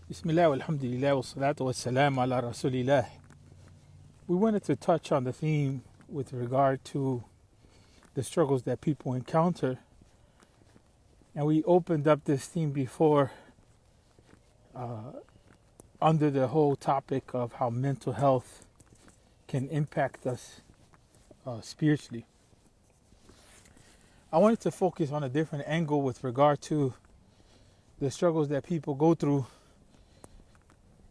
Bismillah, alhamdulillah, wa salatu wa salam ala rasulillah. We wanted to touch on the theme with regard to the struggles that people encounter. And we opened up this theme before under the whole topic of how mental health can impact us spiritually. I wanted to focus on a different angle with regard to the struggles that people go through.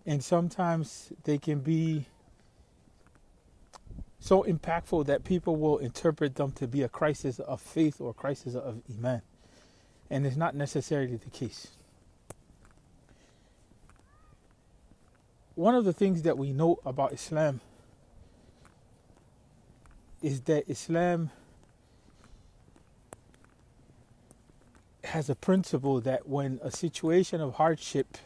And sometimes they can be so impactful that people will interpret them to be a crisis of faith or a crisis of Iman. And it's not necessarily the case. One of the things that we know about Islam is that Islam has a principle that when a situation of hardship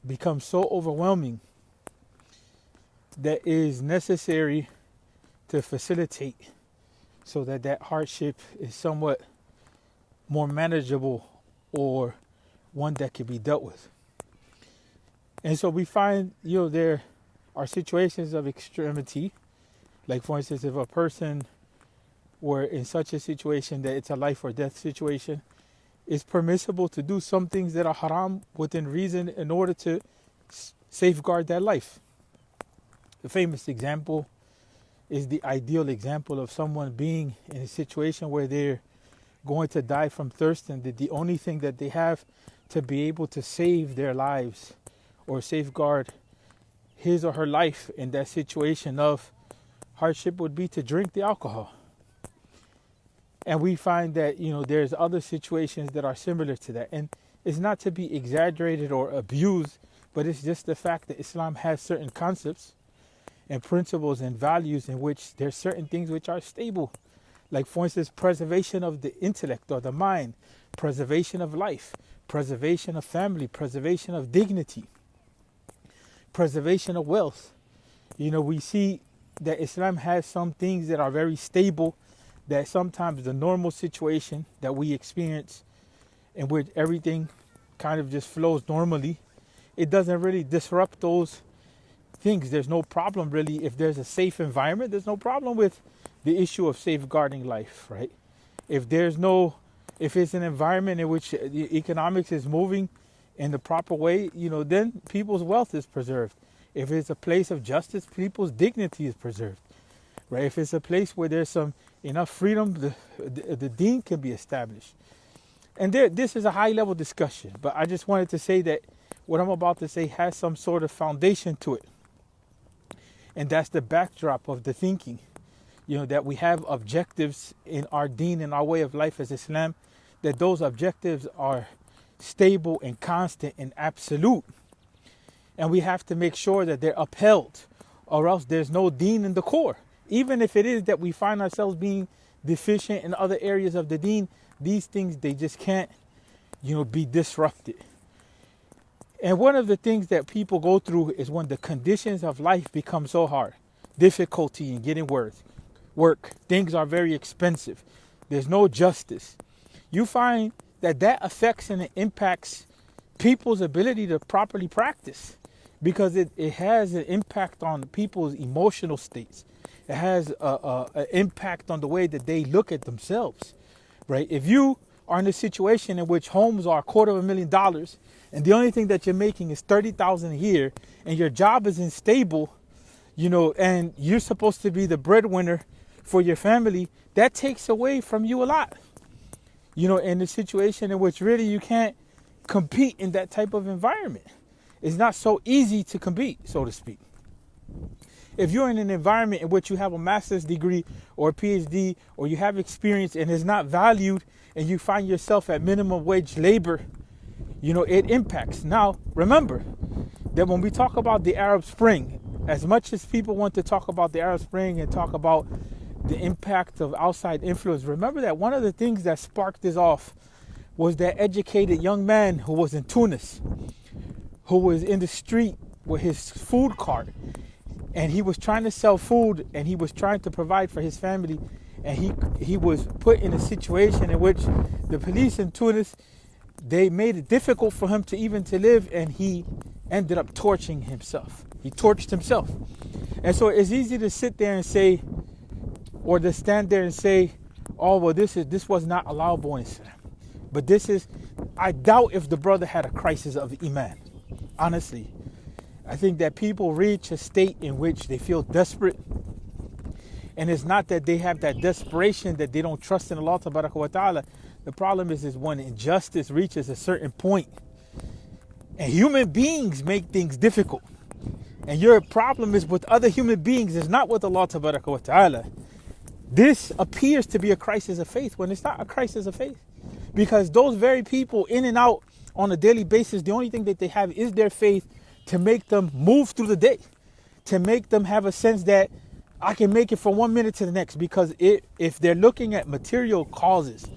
becomes so overwhelming that it is necessary to facilitate so that that hardship is somewhat more manageable or one that can be dealt with. And so we find, there are situations of extremity. Like for instance, if a person were in such a situation that it's a life or death situation, it's permissible to do some things that are haram within reason in order to safeguard that life. The famous example is the ideal example of someone being in a situation where they're going to die from thirst, and that the only thing that they have to be able to save their lives or safeguard his or her life in that situation of hardship would be to drink the alcohol. And we find that, there's other situations that are similar to that. And it's not to be exaggerated or abused, but it's just the fact that Islam has certain concepts and principles and values in which there's certain things which are stable. Like, for instance, preservation of the intellect or the mind, preservation of life, preservation of family, preservation of dignity, preservation of wealth. We see that Islam has some things that are very stable, that sometimes the normal situation that we experience in which everything kind of just flows normally, it doesn't really disrupt those things. There's no problem really. If there's a safe environment, there's no problem with the issue of safeguarding life, right? If it's an environment in which the economics is moving in the proper way, then people's wealth is preserved. If it's a place of justice, people's dignity is preserved, right? If it's a place where there's enough freedom, the deen can be established. And this is a high level discussion, but I just wanted to say that what I'm about to say has some sort of foundation to it. And that's the backdrop of the thinking, that we have objectives in our deen and our way of life as Islam, that those objectives are stable and constant and absolute. And we have to make sure that they're upheld, or else there's no deen in the core. Even if it is that we find ourselves being deficient in other areas of the deen, these things, they just can't, be disrupted. And one of the things that people go through is when the conditions of life become so hard, difficulty in getting work, things are very expensive, there's no justice. You find that affects and it impacts people's ability to properly practice, because it has an impact on people's emotional states. It has an impact on the way that they look at themselves, right? If you are in a situation in which homes are $250,000 and the only thing that you're making is $30,000 a year, and your job is unstable, and you're supposed to be the breadwinner for your family, that takes away from you a lot. In a situation in which really you can't compete in that type of environment. It's not so easy to compete, so to speak. If you're in an environment in which you have a master's degree or a PhD, or you have experience and is not valued, and you find yourself at minimum wage labor, it impacts. Now, remember that when we talk about the Arab Spring, as much as people want to talk about the Arab Spring and talk about the impact of outside influence, remember that one of the things that sparked this off was that educated young man who was in Tunis, who was in the street with his food cart, and he was trying to sell food, and he was trying to provide for his family, and he was put in a situation in which the police in Tunis they made it difficult for him to even to live, and he ended up torching himself. He torched himself. And so it's easy to sit there and say, or to stand there and say, oh, well, this was not allowable in Islam. But I doubt if the brother had a crisis of Iman. Honestly, I think that people reach a state in which they feel desperate. And it's not that they have that desperation that they don't trust in Allah wa ta'ala. The problem is when injustice reaches a certain point, and human beings make things difficult. And your problem is with other human beings, it's not with Allah wa ta'ala. This appears to be a crisis of faith when it's not a crisis of faith. Because those very people in and out on a daily basis, the only thing that they have is their faith to make them move through the day. To make them have a sense that I can make it from 1 minute to the next. Because if they're looking at material causes,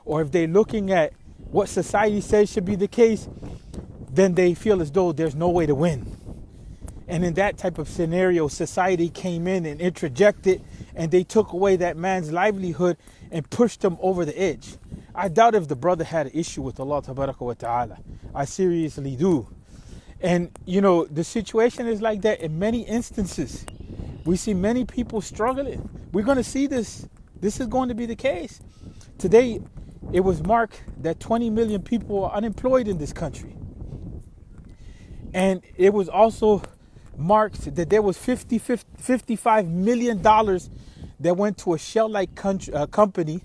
or if they're looking at what society says should be the case, then they feel as though there's no way to win. And in that type of scenario, society came in and interjected, and they took away that man's livelihood and pushed him over the edge. I doubt if the brother had an issue with Allah wa ta'ala. I seriously do. And, the situation is like that in many instances. We see many people struggling. We're going to see this. This is going to be the case. Today, it was marked that 20 million people are unemployed in this country. And it was also marked that there was $55 million that went to a shell-like company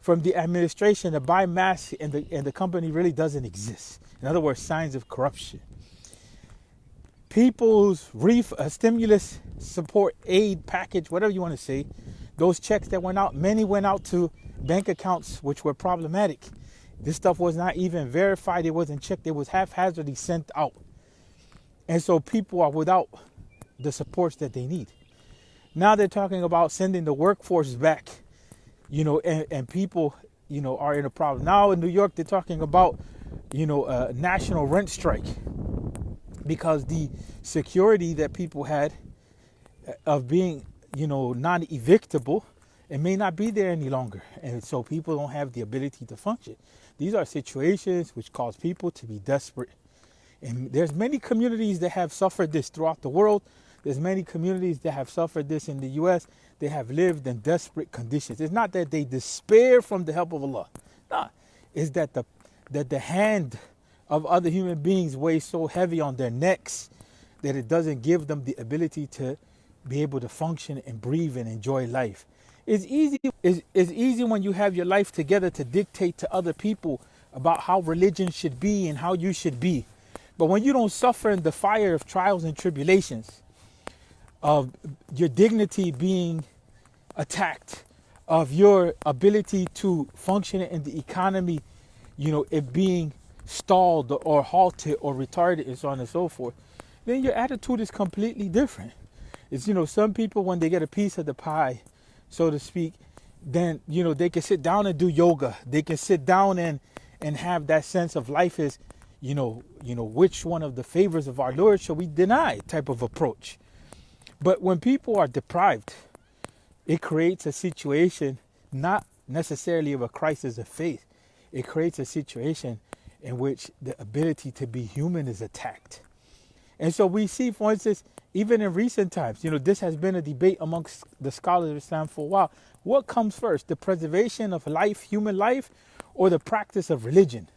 from the administration to buy masks, and the company really doesn't exist. In other words, signs of corruption. People's stimulus support aid package, whatever you want to say, those checks that went out, many went out to bank accounts which were problematic. This stuff was not even verified. It wasn't checked. It was haphazardly sent out. And so people are without the supports that they need. Now they're talking about sending the workforce back, and people, are in a problem. Now in New York, they're talking about, a national rent strike because the security that people had of being, non-evictable, it may not be there any longer. And so people don't have the ability to function. These are situations which cause people to be desperate. And there's many communities that have suffered this throughout the world. There's many communities that have suffered this in the U.S. They have lived in desperate conditions. It's not that they despair from the help of Allah. No, it's that the hand of other human beings weighs so heavy on their necks that it doesn't give them the ability to be able to function and breathe and enjoy life. It's easy when you have your life together to dictate to other people about how religion should be and how you should be. But when you don't suffer in the fire of trials and tribulations, of your dignity being attacked, of your ability to function in the economy, it being stalled or halted or retarded and so on and so forth, then your attitude is completely different. It's, some people, when they get a piece of the pie, so to speak, then, they can sit down and do yoga. They can sit down and have that sense of life is, which one of the favors of our Lord shall we deny type of approach. But when people are deprived, it creates a situation not necessarily of a crisis of faith. It creates a situation in which the ability to be human is attacked. And so we see, for instance, even in recent times, this has been a debate amongst the scholars of Islam for a while. What comes first, the preservation of life, human life, or the practice of religion?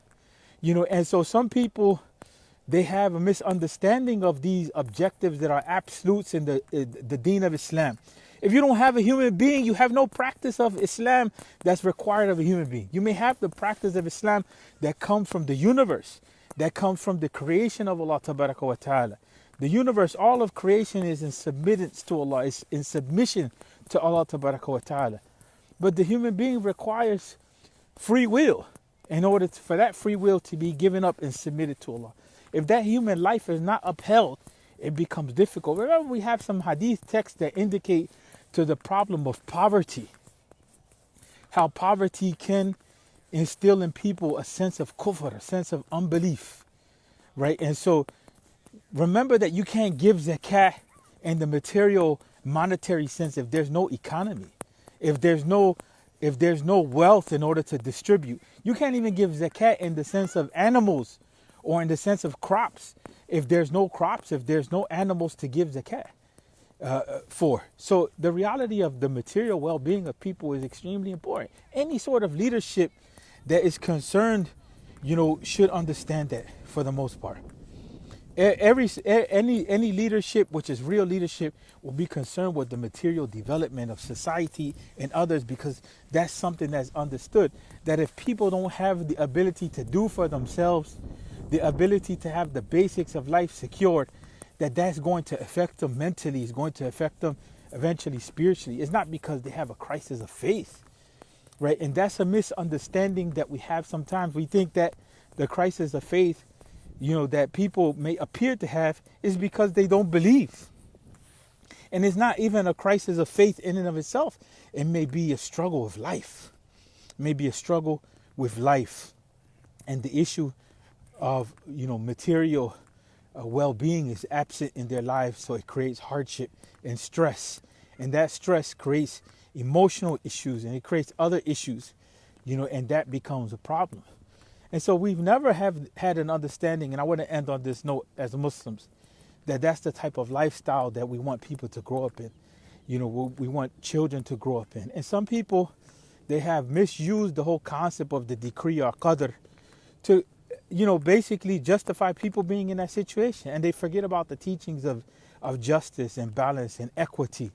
And so some people, they have a misunderstanding of these objectives that are absolutes in the deen of Islam. If you don't have a human being, you have no practice of Islam that's required of a human being. You may have the practice of Islam that comes from the universe, that comes from the creation of Allah wa ta'ala. The universe, all of creation is in submittance to Allah, is in submission to Allah wa ta'ala. But the human being requires free will in order for that free will to be given up and submitted to Allah. If that human life is not upheld, it becomes difficult. Remember, we have some hadith texts that indicate to the problem of poverty, how poverty can instill in people a sense of kufr, a sense of unbelief, right? And so remember that you can't give zakat in the material monetary sense if there's no economy, if there's no if there's no wealth in order to distribute. You can't even give zakat in the sense of animals or in the sense of crops. If there's no crops, if there's no animals to give zakat for. So the reality of the material well-being of people is extremely important. Any sort of leadership that is concerned, should understand that for the most part. Any leadership which is real leadership will be concerned with the material development of society and others, because that's something that's understood, that if people don't have the ability to do for themselves, the ability to have the basics of life secured, that's going to affect them mentally, is going to affect them eventually spiritually. It's not because they have a crisis of faith, right? And that's a misunderstanding that we have sometimes. We think that the crisis of faith, that people may appear to have, is because they don't believe. And it's not even a crisis of faith in and of itself. It may be a struggle of life. It may be a struggle with life. And the issue of, material well-being is absent in their lives, so it creates hardship and stress. And that stress creates emotional issues, and it creates other issues, and that becomes a problem. And so we've never had an understanding, and I want to end on this note as Muslims, that's the type of lifestyle that we want people to grow up in. We want children to grow up in. And some people, they have misused the whole concept of the decree or qadr to, basically justify people being in that situation. And they forget about the teachings of justice and balance and equity,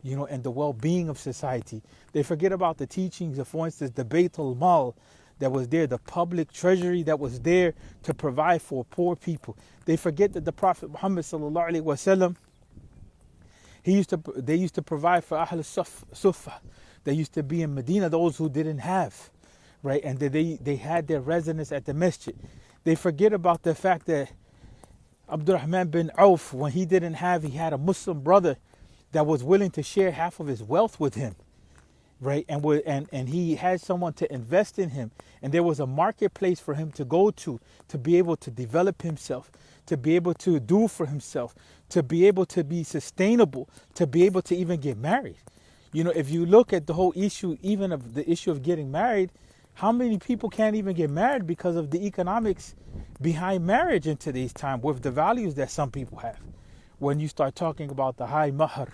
and the well-being of society. They forget about the teachings of, for instance, the Bayt al-Mal, that was there, the public treasury that was there to provide for poor people. They forget that the Prophet Muhammad sallallahu alaihi wasallam, they used to provide for Ahl Sufa. They used to be in Medina, those who didn't have, right? And they had their residence at the masjid. They forget about the fact that Abdurrahman bin Auf, when he didn't have, he had a Muslim brother that was willing to share half of his wealth with him. Right, and he had someone to invest in him, and there was a marketplace for him to go to be able to develop himself, to be able to do for himself, to be able to be sustainable, to be able to even get married. If you look at the whole issue, even of the issue of getting married, how many people can't even get married because of the economics behind marriage in today's time, with the values that some people have? When you start talking about the high mahr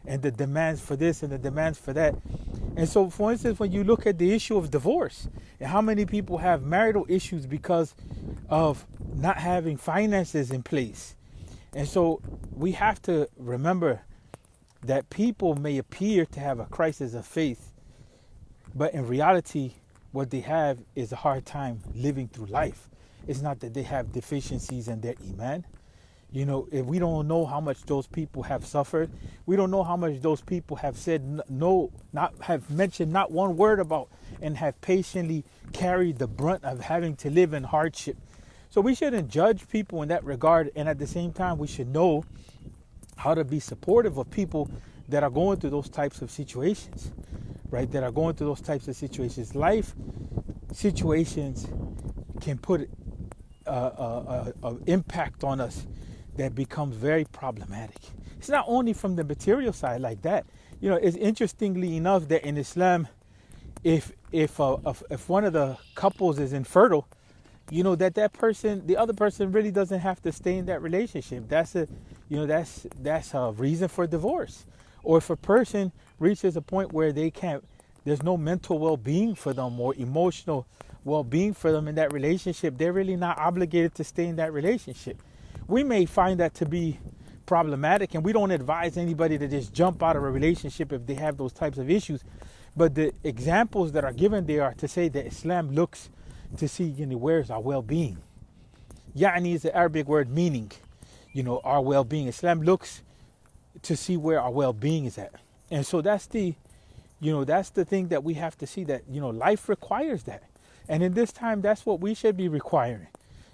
and the demands for this and the demands for that. And so, for instance, when you look at the issue of divorce, and how many people have marital issues because of not having finances in place. And so we have to remember that people may appear to have a crisis of faith, but in reality, what they have is a hard time living through life. It's not that they have deficiencies in their Iman. If we don't know how much those people have suffered, we don't know how much those people have said no, have mentioned not one word about, and have patiently carried the brunt of having to live in hardship. So we shouldn't judge people in that regard. And at the same time, we should know how to be supportive of people that are going through those types of situations, right? That are going through those types of situations. Life situations can put an impact on us that becomes very problematic. It's not only from the material side like that. It's interestingly enough that in Islam, if one of the couples is infertile, that person, the other person really doesn't have to stay in that relationship. That's a reason for divorce. Or if a person reaches a point where there's no mental well-being for them or emotional well-being for them in that relationship, they're really not obligated to stay in that relationship. We may find that to be problematic, and we don't advise anybody to just jump out of a relationship if they have those types of issues. But the examples that are given there are to say that Islam looks to see, where's our well-being. Ya'ni is the Arabic word meaning, our well-being. Islam looks to see where our well-being is at. And so that's the thing that we have to see, that, life requires that. And in this time, that's what we should be requiring.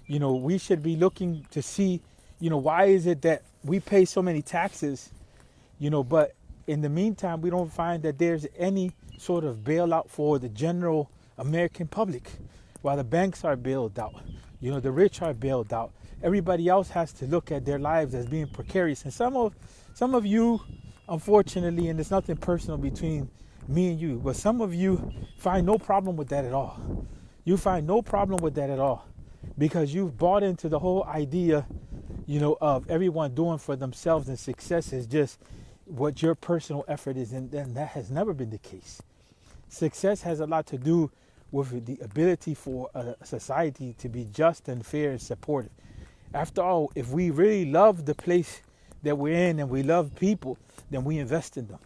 We should be looking to see, why is it that we pay so many taxes, but in the meantime, we don't find that there's any sort of bailout for the general American public. While the banks are bailed out, the rich are bailed out, everybody else has to look at their lives as being precarious. And some of you, unfortunately, and there's nothing personal between me and you. But some of you find no problem with that at all. You find no problem with that at all because you've bought into the whole idea, of everyone doing for themselves, and success is just what your personal effort is. And that has never been the case. Success has a lot to do with the ability for a society to be just and fair and supportive. After all, if we really love the place that we're in and we love people, then we invest in them.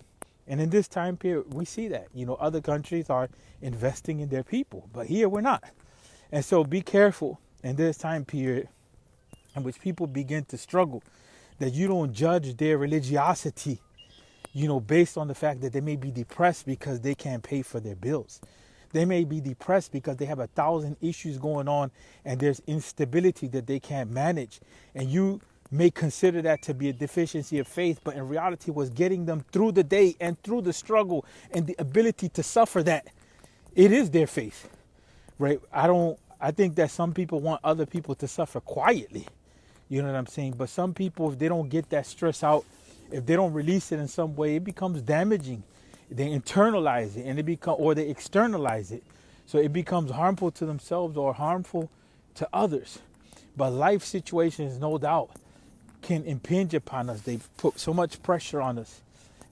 And in this time period, we see that, other countries are investing in their people, but here we're not. And so be careful in this time period in which people begin to struggle, that you don't judge their religiosity, based on the fact that they may be depressed because they can't pay for their bills. They may be depressed because they have 1,000 issues going on and there's instability that they can't manage. And you may consider that to be a deficiency of faith, but in reality was getting them through the day and through the struggle and the ability to suffer that. It is their faith, right? I think that some people want other people to suffer quietly. You know what I'm saying? But some people, if they don't get that stress out, if they don't release it in some way, it becomes damaging. They internalize it and or they externalize it. So it becomes harmful to themselves or harmful to others. But life situations, no doubt, can impinge upon us. They put so much pressure on us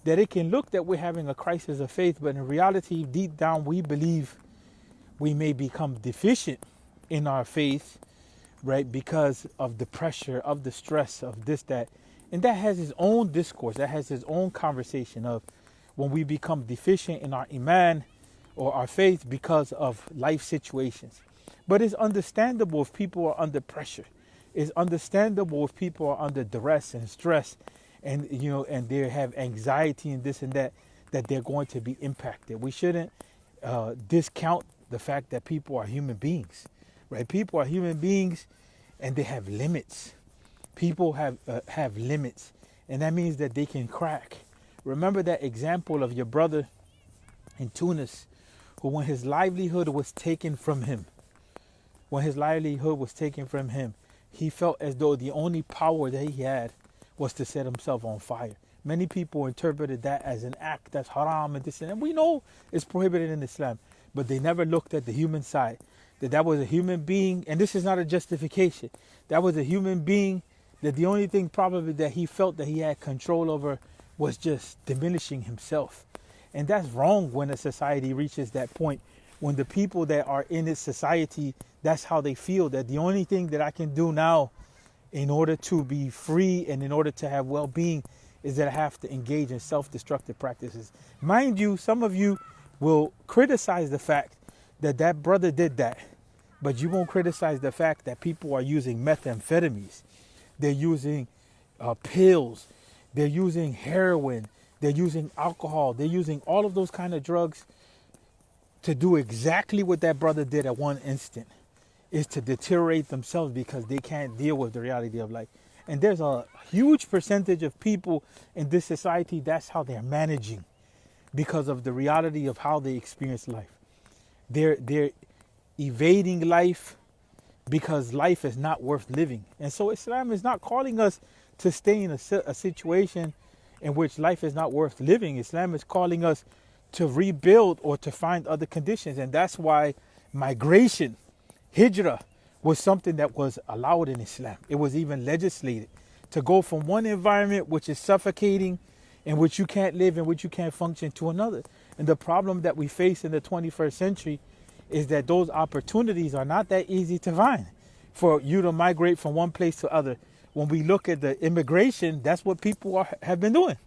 that it can look that we're having a crisis of faith, but in reality, deep down, we believe we may become deficient in our faith, right? Because of the pressure, of the stress, of this, that. And that has its own discourse. That has its own conversation of when we become deficient in our Iman or our faith because of life situations. But it's understandable if people are under pressure. It's understandable if people are under duress and stress and, and they have anxiety and this and that they're going to be impacted. We shouldn't discount the fact that people are human beings, right? People are human beings and they have limits. People have limits, and that means that they can crack. Remember that example of your brother in Tunis, who when his livelihood was taken from him, he felt as though the only power that he had was to set himself on fire. Many people interpreted that as an act that's haram and this and that. We know it's prohibited in Islam, but they never looked at the human side, that was a human being, and this is not a justification. That was a human being that the only thing probably that he felt that he had control over was just diminishing himself. And that's wrong when a society reaches that point. When the people that are in this society, that's how they feel, that the only thing that I can do now in order to be free and in order to have well-being is that I have to engage in self-destructive practices. Mind you, some of you will criticize the fact that that brother did that, but you won't criticize the fact that people are using methamphetamines. They're using pills. They're using heroin. They're using alcohol. They're using all of those kind of drugs to do exactly what that brother did at one instant, is to deteriorate themselves because they can't deal with the reality of life. And there's a huge percentage of people in this society, that's how they're managing because of the reality of how they experience life. They're evading life because life is not worth living. And so Islam is not calling us to stay in a situation in which life is not worth living. Islam is calling us to rebuild or to find other conditions. And that's why migration, hijrah, was something that was allowed in Islam. It was even legislated to go from one environment which is suffocating, in which you can't live, in which you can't function, to another. And the problem that we face in the 21st century is that those opportunities are not that easy to find for you to migrate from one place to other. When we look at the immigration, that's what people have been doing.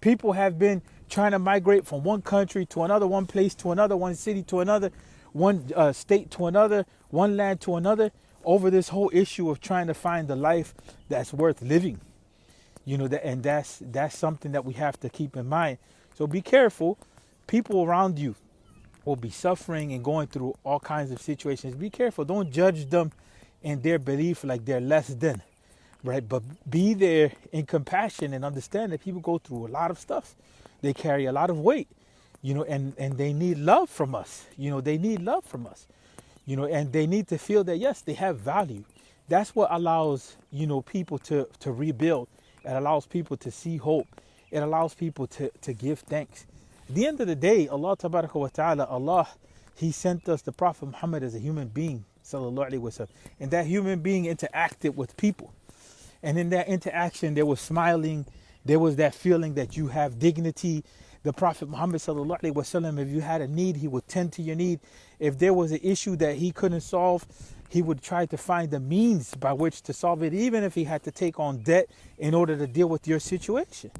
People have been trying to migrate from one country to another, one place to another, one city to another, one state to another, one land to another, over this whole issue of trying to find the life that's worth living. And that's something that we have to keep in mind. So be careful. People around you will be suffering and going through all kinds of situations. Be careful. Don't judge them in their belief like they're less than, right? But be there in compassion and understand that people go through a lot of stuff. They carry a lot of weight, and they need love from us. They need love from us, and they need to feel that, yes, they have value. That's what allows, people to rebuild. It allows people to see hope. It allows people to give thanks. At the end of the day, Allah Tabaraka wa Ta'ala, Allah, He sent us the Prophet Muhammad as a human being, sallallahu alaihi wasallam. And that human being interacted with people. And in that interaction, there was smiling, there was that feeling that you have dignity. The Prophet Muhammad sallallahu alaihi wasallam, if you had a need, he would tend to your need. If there was an issue that he couldn't solve, he would try to find the means by which to solve it, even if he had to take on debt in order to deal with your situation.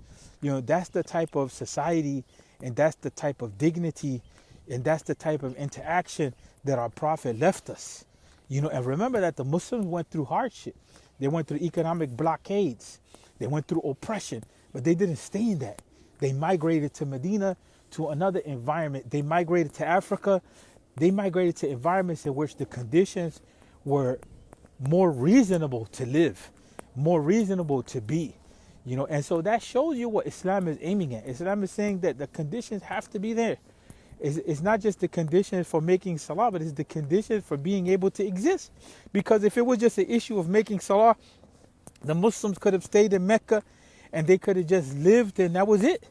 You know, that's the type of society, and that's the type of dignity, and that's the type of interaction that our Prophet left us. You know, and remember that the Muslims went through hardship. They went through economic blockades. They went through oppression, but they didn't stay in that. They migrated to Medina, to another environment. They migrated to Africa. They migrated to environments in which the conditions were more reasonable to live, more reasonable to be. You know, and so that shows you what Islam is aiming at. Islam is saying that the conditions have to be there. It's not just the conditions for making salah, but it's the conditions for being able to exist. Because if it was just an issue of making salah, the Muslims could have stayed in Mecca and they could have just lived and that was it.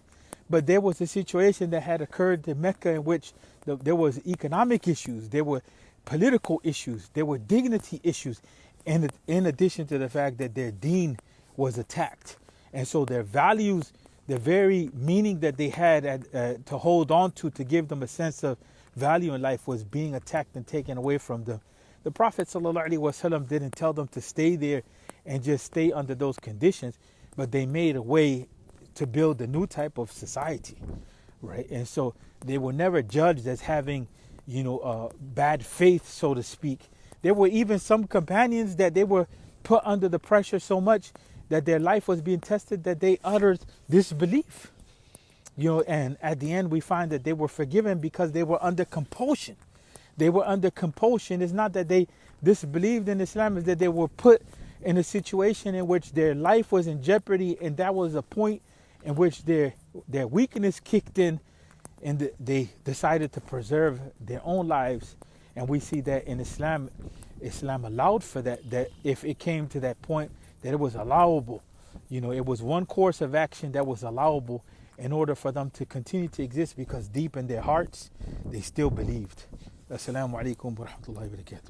But there was a situation that had occurred in Mecca in which there was economic issues, there were political issues, there were dignity issues, and in addition to the fact that their deen was attacked. And so their values, the very meaning that they had to hold on to give them a sense of value in life, was being attacked and taken away from them. The Prophet ﷺ didn't tell them to stay there and just stay under those conditions, but they made a way to build a new type of society, right? And so they were never judged as having, bad faith, so to speak. There were even some companions that they were put under the pressure so much that their life was being tested that they uttered disbelief. And at the end we find that they were forgiven because they were under compulsion. They were under compulsion. It's not that they disbelieved in Islam, it's that they were put in a situation in which their life was in jeopardy, and that was a point in which their weakness kicked in, and they decided to preserve their own lives. And we see that in Islam allowed for that if it came to that point, that it was allowable. It was one course of action that was allowable in order for them to continue to exist, because deep in their hearts, they still believed. Assalamu alaikum wa rahmatullahi wa barakatuh.